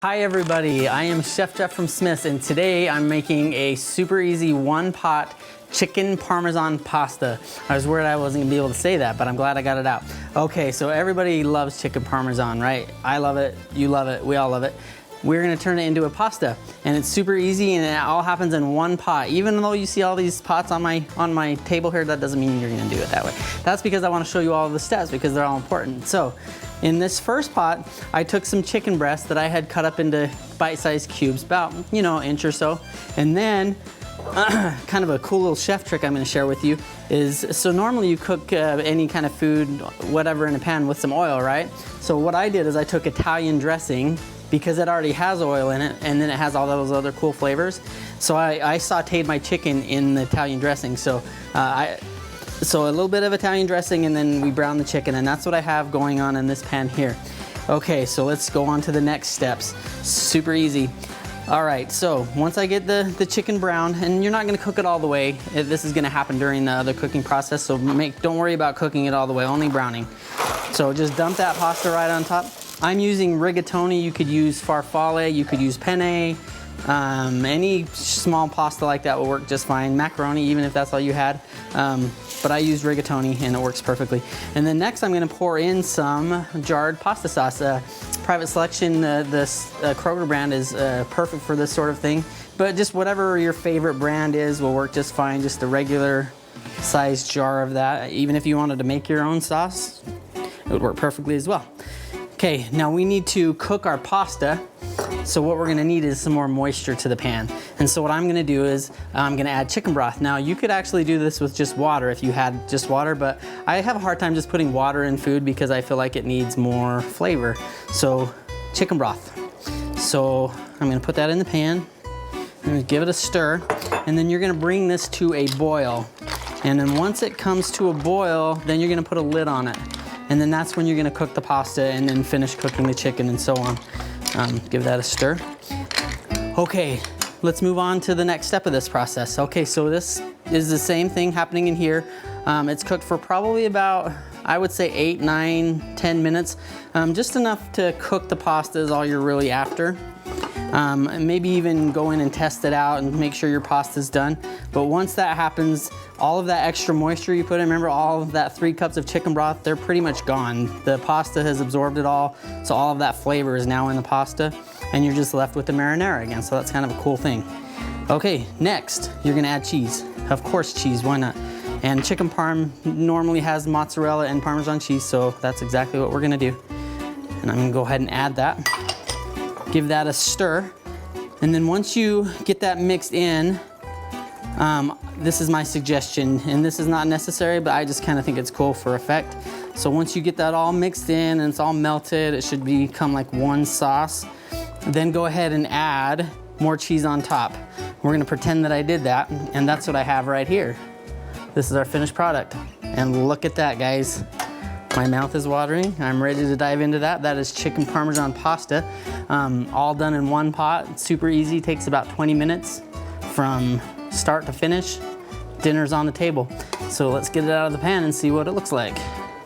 Hi everybody, I am Chef Jeff from Smith's, and today I'm making a super easy one-pot chicken parmesan pasta. I was worried I wasn't gonna be able to say that, but I'm glad I got it out. Okay, so everybody loves chicken parmesan, right? I love it, you love it, we all love it. We're gonna turn it into a pasta, and it's super easy, and it all happens in one pot. Even though you see all these pots on my table here, that doesn't mean you're gonna do it that way. That's because I wanna show you all of the steps because they're all important. So, in this first pot, I took some chicken breast that I had cut up into bite-sized cubes, about, you know, an inch or so. And then, kind of a cool little chef trick I'm gonna share with you is, so normally you cook any kind of food, whatever, in a pan with some oil, right? So what I did is I took Italian dressing, because it already has oil in it, and then it has all those other cool flavors. So I sauteed my chicken in the Italian dressing. So So a little bit of Italian dressing, and then we brown the chicken, and that's what I have going on in this pan here. Okay, so let's go on to the next steps. Super easy. All right, so once I get the chicken browned, and you're not gonna cook it all the way, this is gonna happen during the other cooking process, so don't worry about cooking it all the way, only browning. So just dump that pasta right on top. I'm using rigatoni. You could use farfalle, you could use penne. Any small pasta like that will work just fine. Macaroni, even if that's all you had. But I use rigatoni and it works perfectly. And then next I'm gonna pour in some jarred pasta sauce. Private Selection, this Kroger brand is perfect for this sort of thing. But just whatever your favorite brand is will work just fine. Just a regular sized jar of that. Even if you wanted to make your own sauce, it would work perfectly as well. Okay, now we need to cook our pasta. So what we're gonna need is some more moisture to the pan. And so what I'm gonna do is I'm gonna add chicken broth. Now you could actually do this with just water if you had just water, but I have a hard time just putting water in food because I feel like it needs more flavor. So chicken broth. So I'm gonna put that in the pan. I'm gonna give it a stir, and then you're gonna bring this to a boil. And then once it comes to a boil, then you're gonna put a lid on it. And then that's when you're gonna cook the pasta and then finish cooking the chicken and so on. Give that a stir. Okay, let's move on to the next step of this process. Okay, so this is the same thing happening in here. It's cooked for probably about, I would say 8, 9, 10 minutes. Just enough to cook the pasta is all you're really after. And maybe even go in and test it out and make sure your pasta's done. But once that happens, all of that extra moisture you put in, remember all of that 3 cups of chicken broth, they're pretty much gone. The pasta has absorbed it all, so all of that flavor is now in the pasta, and you're just left with the marinara again, so that's kind of a cool thing. Okay, next, you're gonna add cheese. Of course cheese, why not? And chicken parm normally has mozzarella and Parmesan cheese, so that's exactly what we're gonna do. And I'm gonna go ahead and add that. Give that a stir, and then once you get that mixed in, this is my suggestion, and this is not necessary, but I just kind of think it's cool for effect. So once you get that all mixed in and it's all melted, it should become like one sauce. Then go ahead and add more cheese on top. We're gonna pretend that I did that, and that's what I have right here. This is our finished product, and look at that, guys. My mouth is watering. I'm ready to dive into that. That is chicken Parmesan pasta, all done in one pot. Super easy, takes about 20 minutes from start to finish. Dinner's on the table. So let's get it out of the pan and see what it looks like.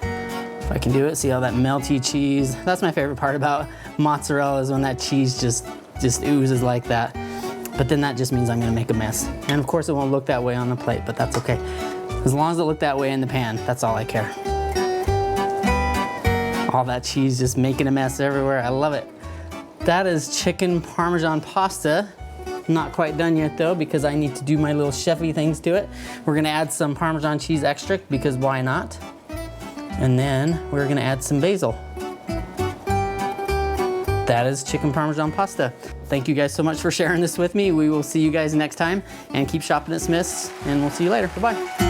If I can do it, see all that melty cheese. That's my favorite part about mozzarella, is when that cheese just oozes like that. But then that just means I'm gonna make a mess. And of course it won't look that way on the plate, but that's okay. As long as it looked that way in the pan, that's all I care. All that cheese just making a mess everywhere. I love it. That is chicken Parmesan pasta. Not quite done yet though, because I need to do my little chefy things to it. We're gonna add some Parmesan cheese extract, because why not? And then we're gonna add some basil. That is chicken Parmesan pasta. Thank you guys so much for sharing this with me. We will see you guys next time, and keep shopping at Smith's, and we'll see you later. Bye-bye.